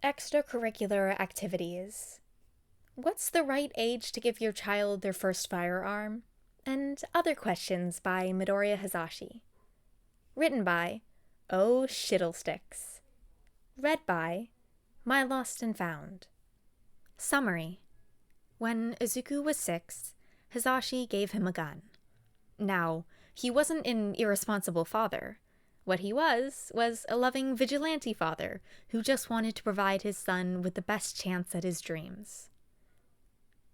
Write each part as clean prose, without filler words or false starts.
Extracurricular activities. What's the right age to give your child their first firearm? And other questions by Midoriya Hazashi. Written by ohshiddlesticks. Read by My Lost and Found. Summary. When Izuku was 6, Hazashi gave him a gun. Now, he wasn't an irresponsible father. What he was a loving vigilante father who just wanted to provide his son with the best chance at his dreams.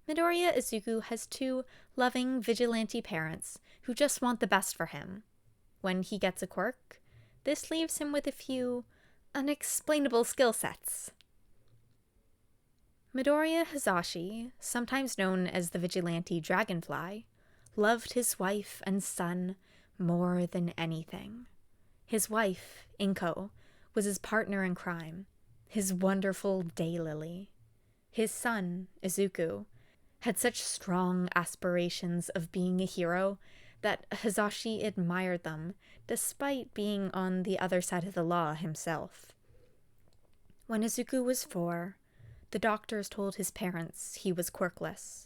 Midoriya Izuku has 2 loving vigilante parents who just want the best for him. When he gets a quirk, this leaves him with a few unexplainable skill sets. Midoriya Hazashi, sometimes known as the vigilante Dragonfly, loved his wife and son more than anything. His wife, Inko, was his partner in crime, his wonderful daylily. His son, Izuku, had such strong aspirations of being a hero that Hazashi admired them, despite being on the other side of the law himself. When Izuku was 4, the doctors told his parents he was quirkless.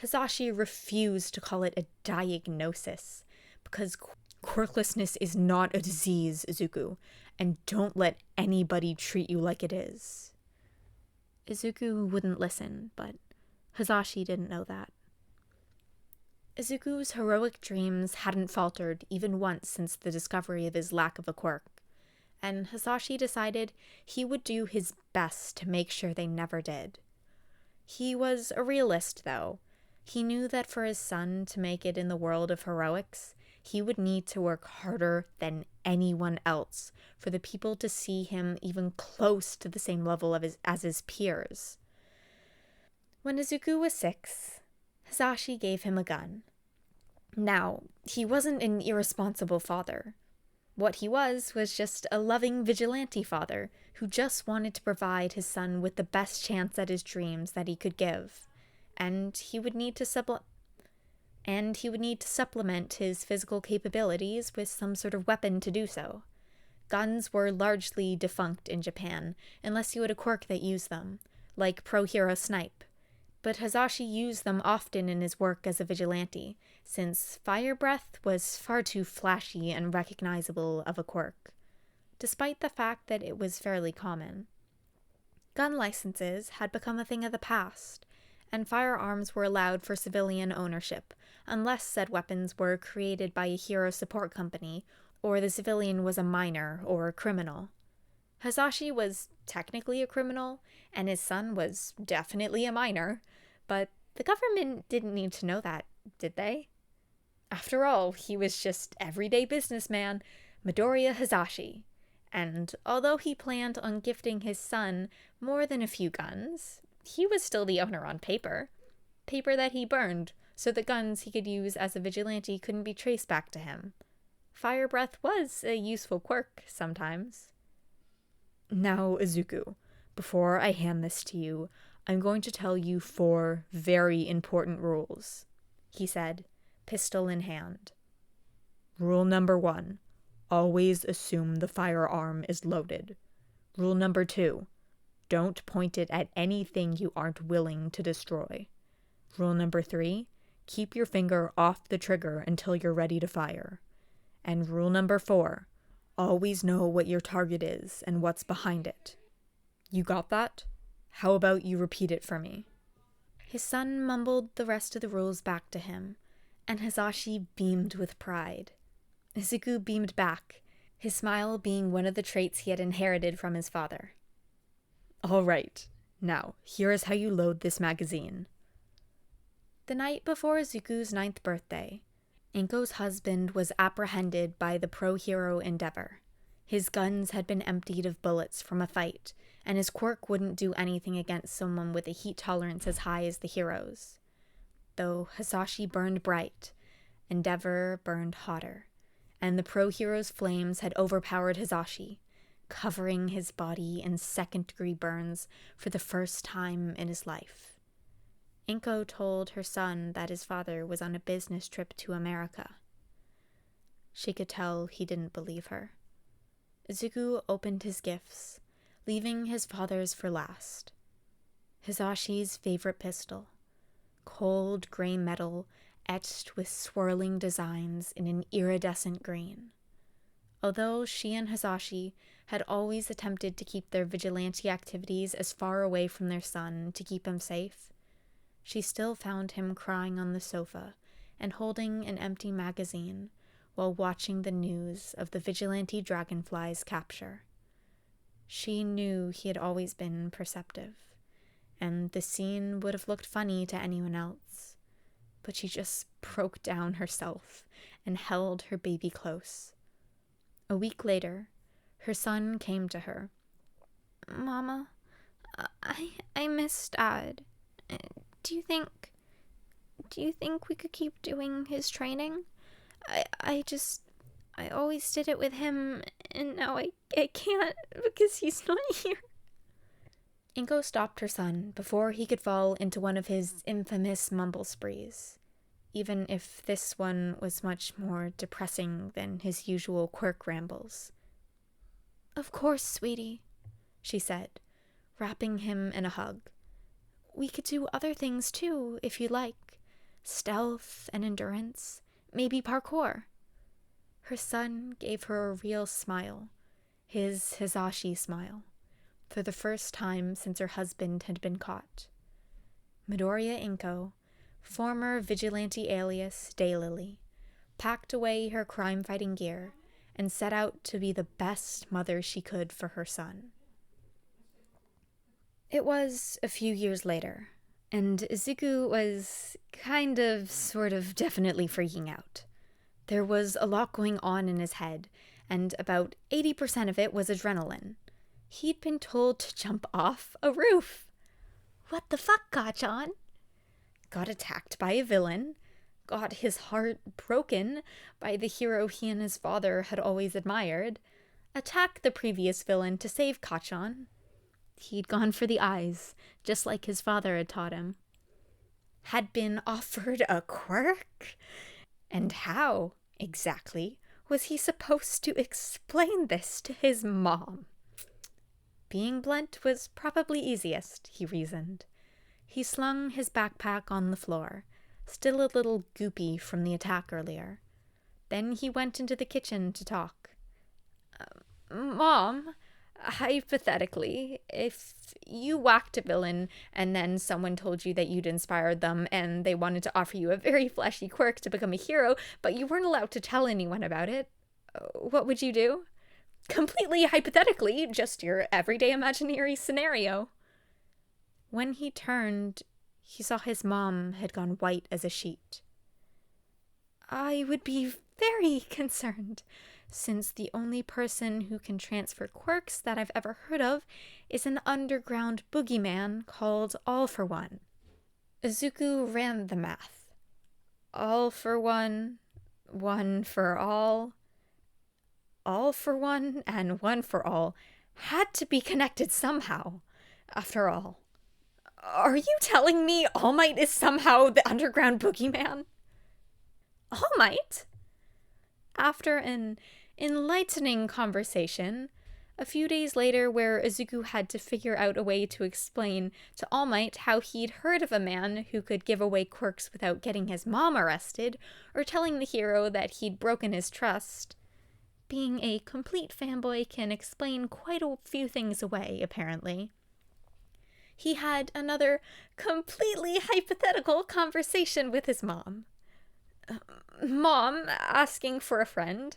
Hazashi refused to call it a diagnosis, because quirklessness is not a disease, Izuku, and don't let anybody treat you like it is. Izuku wouldn't listen, but Hazashi didn't know that. Izuku's heroic dreams hadn't faltered even once since the discovery of his lack of a quirk, and Hazashi decided he would do his best to make sure they never did. He was a realist, though. He knew that for his son to make it in the world of heroics, he would need to work harder than anyone else for the people to see him even close to the same level as his peers. When Izuku was 6, Hazashi gave him a gun. Now, he wasn't an irresponsible father. What he was just a loving vigilante father who just wanted to provide his son with the best chance at his dreams that he could give, and he would need to supplement his physical capabilities with some sort of weapon to do so. Guns were largely defunct in Japan, unless you had a quirk that used them, like Pro Hero Snipe. But Hazashi used them often in his work as a vigilante, since Fire Breath was far too flashy and recognizable of a quirk, despite the fact that it was fairly common. Gun licenses had become a thing of the past, and firearms were allowed for civilian ownership, unless said weapons were created by a hero support company, or the civilian was a minor or a criminal. Hazashi was technically a criminal, and his son was definitely a minor, but the government didn't need to know that, did they? After all, he was just everyday businessman Midoriya Hazashi, and although he planned on gifting his son more than a few guns, he was still the owner on paper that he burned, so the guns he could use as a vigilante couldn't be traced back to him. Fire Breath was a useful quirk sometimes. Now, Izuku, before I hand this to you, I'm going to tell you 4 very important rules, he said, pistol in hand. Rule number 1, always assume the firearm is loaded. Rule number 2, don't point it at anything you aren't willing to destroy. Rule number 3, keep your finger off the trigger until you're ready to fire. And rule number 4, always know what your target is and what's behind it. You got that? How about you repeat it for me? His son mumbled the rest of the rules back to him, and Hazashi beamed with pride. Izuku beamed back, his smile being one of the traits he had inherited from his father. All right, now, here is how you load this magazine. The night before Izuku's 9th birthday, Inko's husband was apprehended by the pro-hero Endeavor. His guns had been emptied of bullets from a fight, and his quirk wouldn't do anything against someone with a heat tolerance as high as the hero's. Though Hazashi burned bright, Endeavor burned hotter, and the pro-hero's flames had overpowered Hazashi, covering his body in second-degree burns for the first time in his life. Inko told her son that his father was on a business trip to America. She could tell he didn't believe her. Izuku opened his gifts, leaving his father's for last. Hisashi's favorite pistol, cold gray metal etched with swirling designs in an iridescent green. Although she and Hisashi had always attempted to keep their vigilante activities as far away from their son to keep him safe, she still found him crying on the sofa and holding an empty magazine while watching the news of the vigilante Dragonfly's capture. She knew he had always been perceptive, and the scene would have looked funny to anyone else, but she just broke down herself and held her baby close. A week later, her son came to her. "Mama, I miss Dad. Do you think we could keep doing his training? I always did it with him, and now I can't because he's not here." Inko stopped her son before he could fall into one of his infamous mumble sprees, even if this one was much more depressing than his usual quirk rambles. "Of course, sweetie," she said, wrapping him in a hug. "We could do other things too, if you like. Stealth and endurance, maybe parkour." Her son gave her a real smile, his Hisashi smile, for the first time since her husband had been caught. Midoriya Inko, former vigilante alias Daylily, packed away her crime-fighting gear and set out to be the best mother she could for her son. It was a few years later, and Izuku was sort of definitely freaking out. There was a lot going on in his head, and about 80% of it was adrenaline. He'd been told to jump off a roof. What the fuck, Kachan? Got attacked by a villain, got his heart broken by the hero he and his father had always admired, attacked the previous villain to save Kachan. He'd gone for the eyes, just like his father had taught him. Had been offered a quirk? And how, exactly, was he supposed to explain this to his mom? Being blunt was probably easiest, he reasoned. He slung his backpack on the floor, still a little goopy from the attack earlier. Then he went into the kitchen to talk. "Mom, hypothetically, if you whacked a villain and then someone told you that you'd inspired them and they wanted to offer you a very flashy quirk to become a hero, but you weren't allowed to tell anyone about it, what would you do? Completely hypothetically, just your everyday imaginary scenario." When he turned, he saw his mom had gone white as a sheet. "I would be very concerned, since the only person who can transfer quirks that I've ever heard of is an underground boogeyman called All for One." Izuku ran the math. All for one, one for all for one, and one for all had to be connected somehow. After all, are you telling me All Might is somehow the underground boogeyman? All Might? After an enlightening conversation, a few days later, where Izuku had to figure out a way to explain to All Might how he'd heard of a man who could give away quirks without getting his mom arrested, or telling the hero that he'd broken his trust. Being a complete fanboy can explain quite a few things away, apparently. He had another completely hypothetical conversation with his mom. Mom asking for a friend.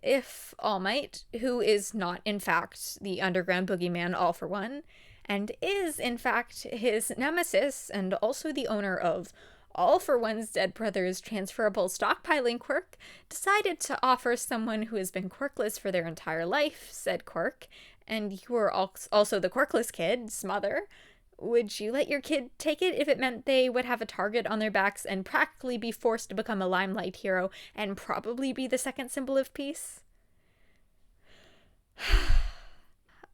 If All Might, who is not in fact the underground boogeyman All for One, and is in fact his nemesis and also the owner of All for One's dead brother's transferable stockpiling quirk, decided to offer someone who has been quirkless for their entire life, said quirk, and you are also the quirkless kid's mother, would you let your kid take it if it meant they would have a target on their backs and practically be forced to become a limelight hero and probably be the second symbol of peace?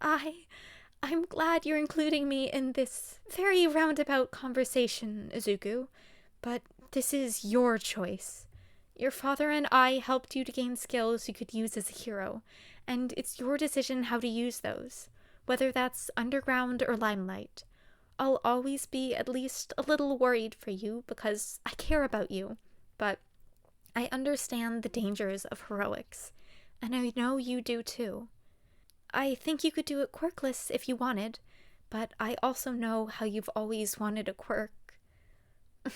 I'm glad you're including me in this very roundabout conversation, Izuku, but this is your choice. Your father and I helped you to gain skills you could use as a hero, and it's your decision how to use those. whether that's underground or limelight. I'll always be at least a little worried for you because I care about you, but I understand the dangers of heroics, and I know you do too. I think you could do it quirkless if you wanted, but I also know how you've always wanted a quirk.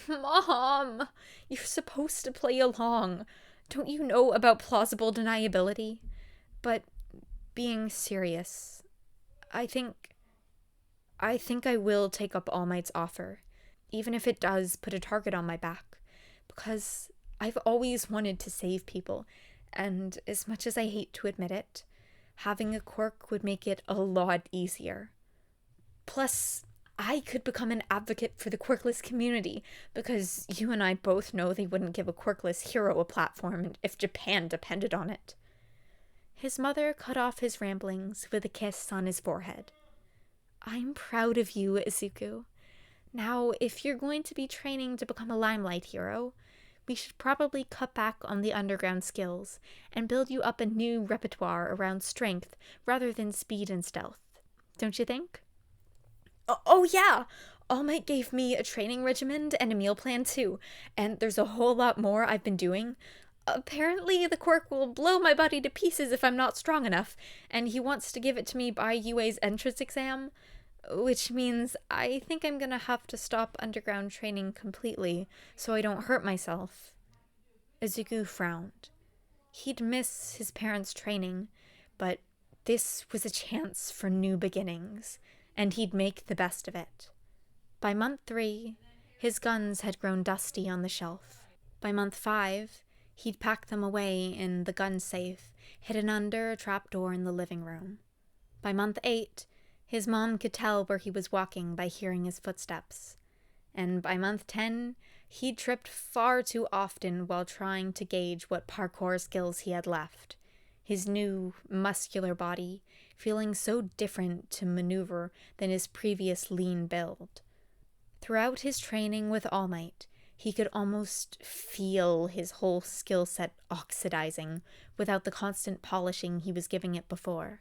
Mom, you're supposed to play along. Don't you know about plausible deniability? But being serious, I think I will take up All Might's offer, even if it does put a target on my back, because I've always wanted to save people, and as much as I hate to admit it, having a quirk would make it a lot easier. Plus, I could become an advocate for the quirkless community, because you and I both know they wouldn't give a quirkless hero a platform if Japan depended on it. His mother cut off his ramblings with a kiss on his forehead. I'm proud of you, Izuku. Now, if you're going to be training to become a limelight hero, we should probably cut back on the underground skills and build you up a new repertoire around strength rather than speed and stealth. Don't you think? Oh yeah! All Might gave me a training regimen and a meal plan too, and there's a whole lot more I've been doing. Apparently the quirk will blow my body to pieces if I'm not strong enough, and he wants to give it to me by UA's entrance exam, which means I think I'm gonna have to stop underground training completely so I don't hurt myself. Izuku frowned. He'd miss his parents' training, but this was a chance for new beginnings, and he'd make the best of it. By month 3, his guns had grown dusty on the shelf. By month 5, he'd packed them away in the gun safe, hidden under a trapdoor in the living room. By month 8, his mom could tell where he was walking by hearing his footsteps. And by month 10, he'd tripped far too often while trying to gauge what parkour skills he had left. His new, muscular body feeling so different to maneuver than his previous lean build. Throughout his training with All Might, he could almost feel his whole skill set oxidizing without the constant polishing he was giving it before.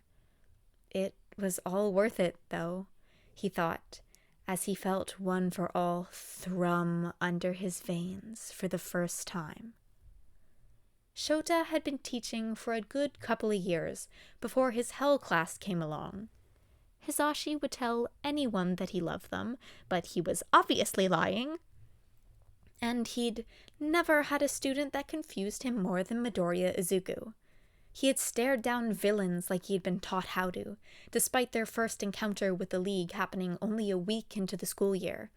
It was all worth it, though, he thought, as he felt One for All thrum under his veins for the first time. Shota had been teaching for a good couple of years before his Hell class came along. Hisashi would tell anyone that he loved them, but he was obviously lying. And he'd never had a student that confused him more than Midoriya Izuku. He had stared down villains like he'd been taught how to, despite their first encounter with the League happening only a week into the school year.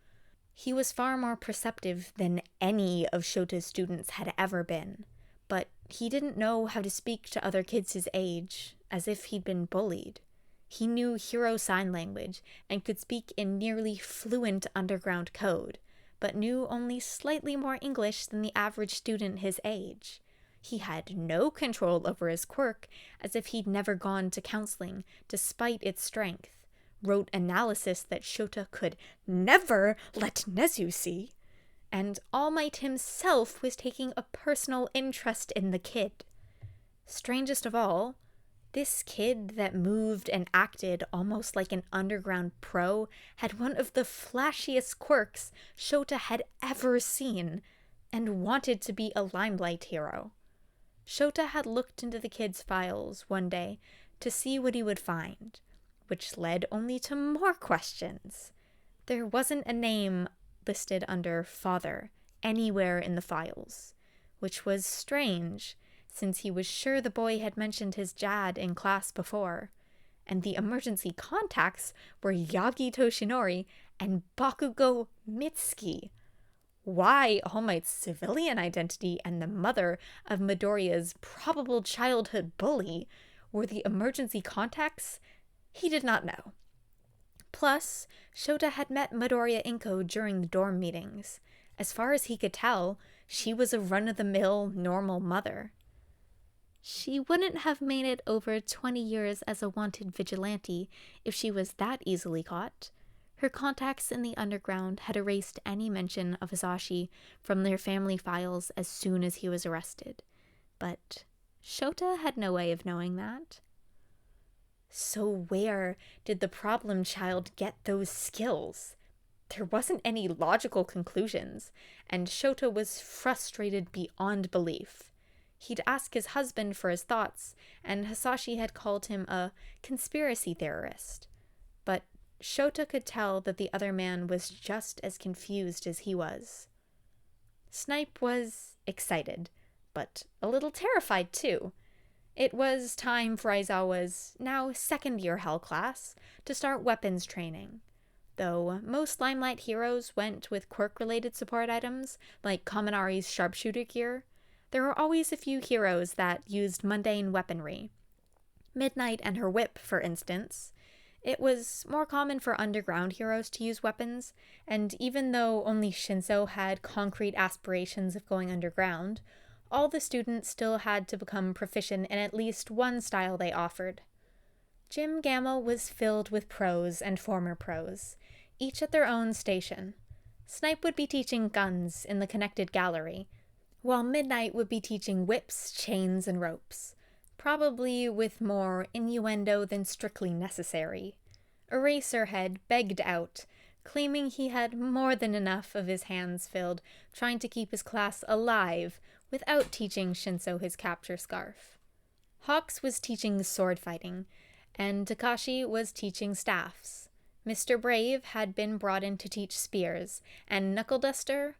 He was far more perceptive than any of Shota's students had ever been, but he didn't know how to speak to other kids his age, as if he'd been bullied. He knew hero sign language and could speak in nearly fluent underground code, but knew only slightly more English than the average student his age. He had no control over his quirk, as if he'd never gone to counseling, despite its strength, wrote analysis that Shota could never let Nezu see, and All Might himself was taking a personal interest in the kid. Strangest of all, this kid that moved and acted almost like an underground pro had one of the flashiest quirks Shota had ever seen, and wanted to be a limelight hero. Shota had looked into the kid's files one day to see what he would find, which led only to more questions. There wasn't a name listed under father anywhere in the files, which was strange, since he was sure the boy had mentioned his dad in class before, and the emergency contacts were Yagi Toshinori and Bakugo Mitsuki. Why All Might's civilian identity and the mother of Midoriya's probable childhood bully were the emergency contacts, he did not know. Plus, Shota had met Midoriya Inko during the dorm meetings. As far as he could tell, she was a run-of-the-mill, normal mother. She wouldn't have made it over 20 years as a wanted vigilante if she was that easily caught. Her contacts in the underground had erased any mention of Hisashi from their family files as soon as he was arrested. But Shota had no way of knowing that. So where did the problem child get those skills? There wasn't any logical conclusions, and Shota was frustrated beyond belief. He'd asked his husband for his thoughts, and Hasashi had called him a conspiracy theorist. But Shota could tell that the other man was just as confused as he was. Snipe was excited, but a little terrified too. It was time for Aizawa's now second-year Hell class to start weapons training. Though most Limelight heroes went with quirk-related support items, like Kaminari's sharpshooter gear, there were always a few heroes that used mundane weaponry. Midnight and her whip, for instance. It was more common for underground heroes to use weapons, and even though only Shinso had concrete aspirations of going underground, all the students still had to become proficient in at least one style they offered. Gym Gamma was filled with pros and former pros, each at their own station. Snipe would be teaching guns in the connected gallery, while Midnight would be teaching whips, chains, and ropes, probably with more innuendo than strictly necessary. Eraserhead begged out, claiming he had more than enough of his hands filled trying to keep his class alive without teaching Shinso his capture scarf. Hawks was teaching sword fighting, and Takashi was teaching staffs. Mr. Brave had been brought in to teach spears, and Knuckle Duster,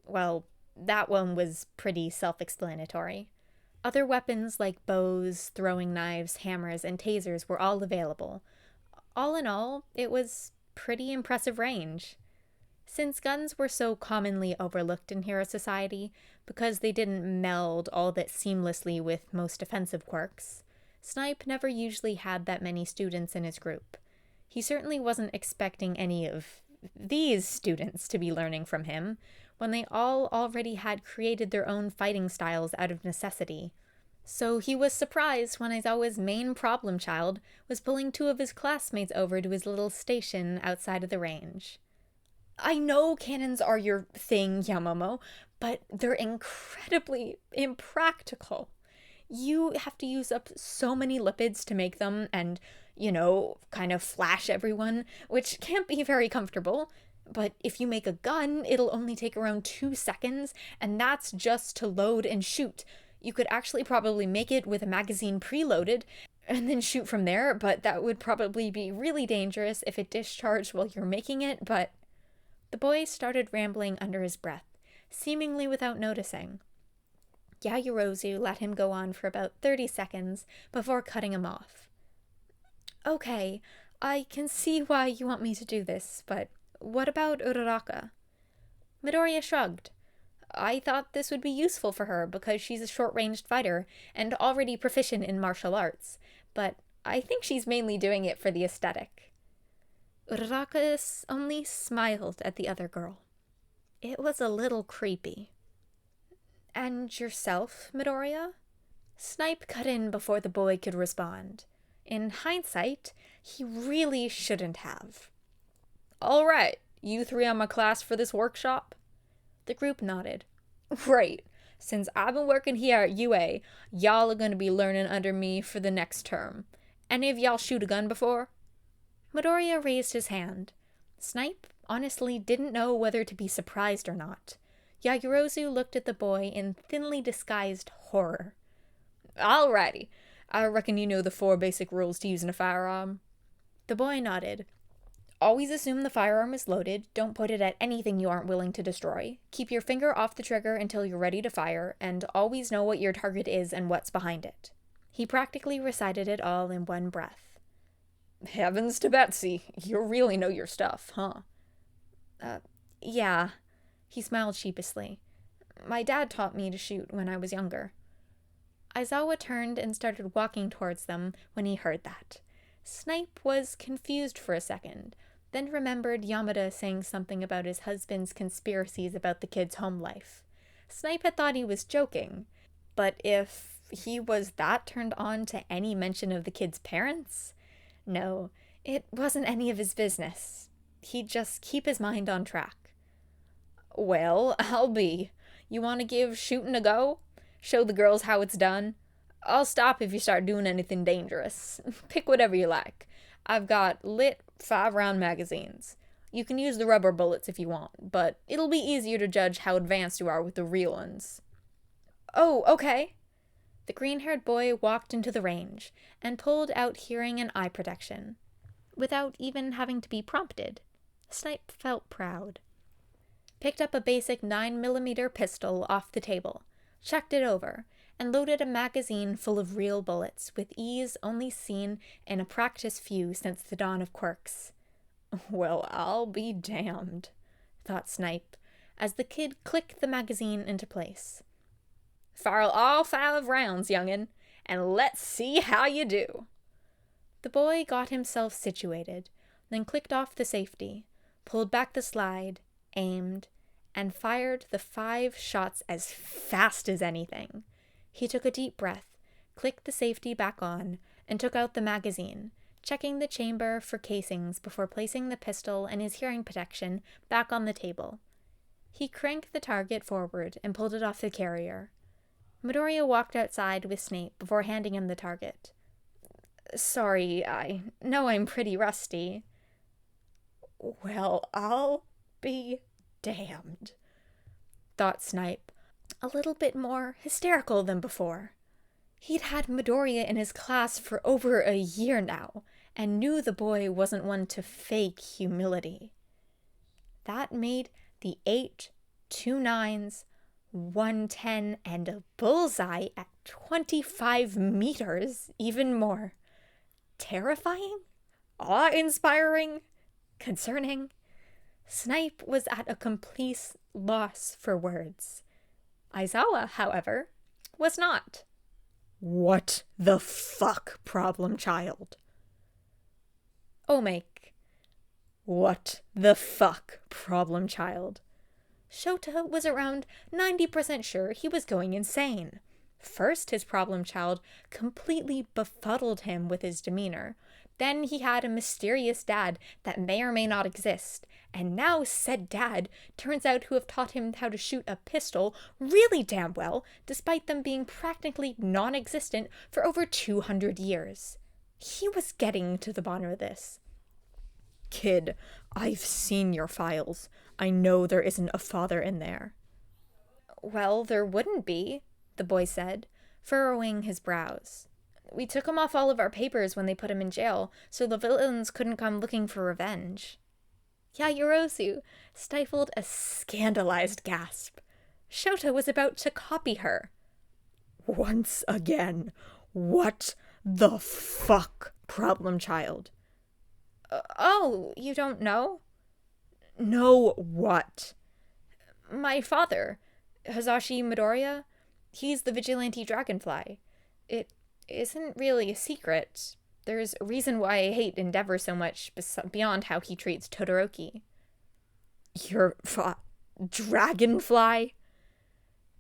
well, that one was pretty self-explanatory. Other weapons like bows, throwing knives, hammers, and tasers were all available. All in all, it was pretty impressive range. Since guns were so commonly overlooked in Hero Society because they didn't meld all that seamlessly with most offensive quirks, Snipe never usually had that many students in his group. He certainly wasn't expecting any of these students to be learning from him, when they all already had created their own fighting styles out of necessity. So he was surprised when Aizawa's main problem child was pulling two of his classmates over to his little station outside of the range. I know cannons are your thing, Yamamomo, but they're incredibly impractical. You have to use up so many lipids to make them and, kind of flash everyone, which can't be very comfortable. But if you make a gun, it'll only take around 2 seconds, and that's just to load and shoot. You could actually probably make it with a magazine preloaded, and then shoot from there, but that would probably be really dangerous if it discharged while you're making it, but... The boy started rambling under his breath, seemingly without noticing. Yaoyorozu let him go on for about 30 seconds before cutting him off. Okay, I can see why you want me to do this, but what about Uraraka? Midoriya shrugged. I thought this would be useful for her because she's a short-ranged fighter and already proficient in martial arts, but I think she's mainly doing it for the aesthetic. Uraraka only smiled at the other girl. It was a little creepy. And yourself, Midoriya? Snipe cut in before the boy could respond. In hindsight, he really shouldn't have. All right, you three on my class for this workshop? The group nodded. Great. Since I've been working here at UA, y'all are going to be learning under me for the next term. Any of y'all shoot a gun before? Midoriya raised his hand. Snipe honestly didn't know whether to be surprised or not. Yaoyorozu looked at the boy in thinly disguised horror. Alrighty. I reckon you know the 4 basic rules to using a firearm. The boy nodded. Always assume the firearm is loaded, don't put it at anything you aren't willing to destroy, keep your finger off the trigger until you're ready to fire, and always know what your target is and what's behind it. He practically recited it all in one breath. Heavens to Betsy, you really know your stuff, huh? Yeah. He smiled sheepishly. My dad taught me to shoot when I was younger. Aizawa turned and started walking towards them when he heard that. Snipe was confused for a second, then remembered Yamada saying something about his husband's conspiracies about the kid's home life. Snipe had thought he was joking, but if he was that turned on to any mention of the kid's parents? No, it wasn't any of his business. He'd just keep his mind on track. Well, I'll be. You want to give shooting a go? Show the girls how it's done? I'll stop if you start doing anything dangerous. Pick whatever you like. I've got lit 5-round magazines. You can use the rubber bullets if you want, but it'll be easier to judge how advanced you are with the real ones. Oh, okay. The green-haired boy walked into the range and pulled out hearing and eye protection, without even having to be prompted. Snipe felt proud. Picked up a basic 9mm pistol off the table, checked it over, and loaded a magazine full of real bullets with ease only seen in a practiced few since the dawn of quirks. Well, I'll be damned, thought Snipe, as the kid clicked the magazine into place. Fire all 5 rounds, young'un, and let's see how you do. The boy got himself situated, then clicked off the safety, pulled back the slide, aimed, and fired the 5 shots as fast as anything. He took a deep breath, clicked the safety back on, and took out the magazine, checking the chamber for casings before placing the pistol and his hearing protection back on the table. He cranked the target forward and pulled it off the carrier. Midoriya walked outside with Snape before handing him the target. Sorry, I know I'm pretty rusty. Well, I'll be damned, thought Snipe, a little bit more hysterical than before. He'd had Midoriya in his class for over a year now, and knew the boy wasn't one to fake humility. That made the 8, 2 9s, 110, and a bullseye at 25 meters even more terrifying, awe-inspiring, concerning. Snipe was at a complete loss for words. Aizawa, however, was not. What the fuck, problem child? Omake. What the fuck, problem child? Shota was around 90% sure he was going insane. First, his problem child completely befuddled him with his demeanor. Then he had a mysterious dad that may or may not exist. And now said dad turns out to have taught him how to shoot a pistol really damn well, despite them being practically non-existent for over 200 years. He was getting to the bottom of this. Kid, I've seen your files. I know there isn't a father in there. Well, there wouldn't be, the boy said, furrowing his brows. We took him off all of our papers when they put him in jail, so the villains couldn't come looking for revenge. Yaoyorozu stifled a scandalized gasp. Shota was about to copy her. Once again, what the fuck, problem child? Oh, you don't know? Know what? My father, Hazashi Midoriya, he's the vigilante Dragonfly. It isn't really a secret. There's a reason why I hate Endeavor so much beyond how he treats Todoroki. Your Dragonfly?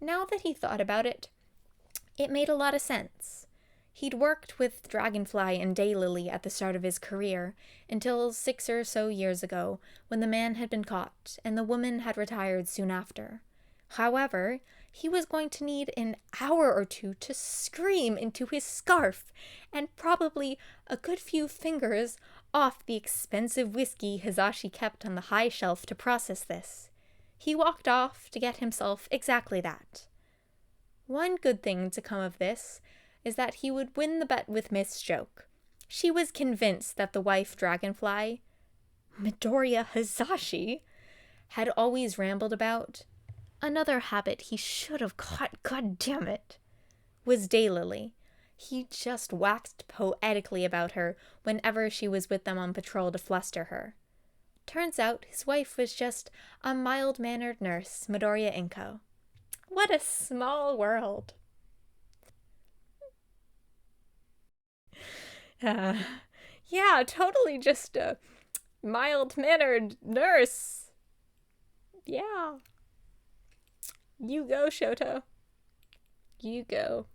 Now that he thought about it, it made a lot of sense. He'd worked with Dragonfly and Daylily at the start of his career, until 6 or so years ago, when the man had been caught, and the woman had retired soon after. However, he was going to need an hour or two to scream into his scarf, and probably a good few fingers off the expensive whiskey Hazashi kept on the high shelf to process this. He walked off to get himself exactly that. One good thing to come of this is that he would win the bet with Miss Joke. She was convinced that the wife Dragonfly, Midoriya Hazashi, had always rambled about. Another habit he should have caught, goddammit, was Daylily. He just waxed poetically about her whenever she was with them on patrol to fluster her. Turns out his wife was just a mild-mannered nurse, Midoriya Inko. What a small world. Yeah, totally just a mild-mannered nurse. Yeah. You go, Shota. You go.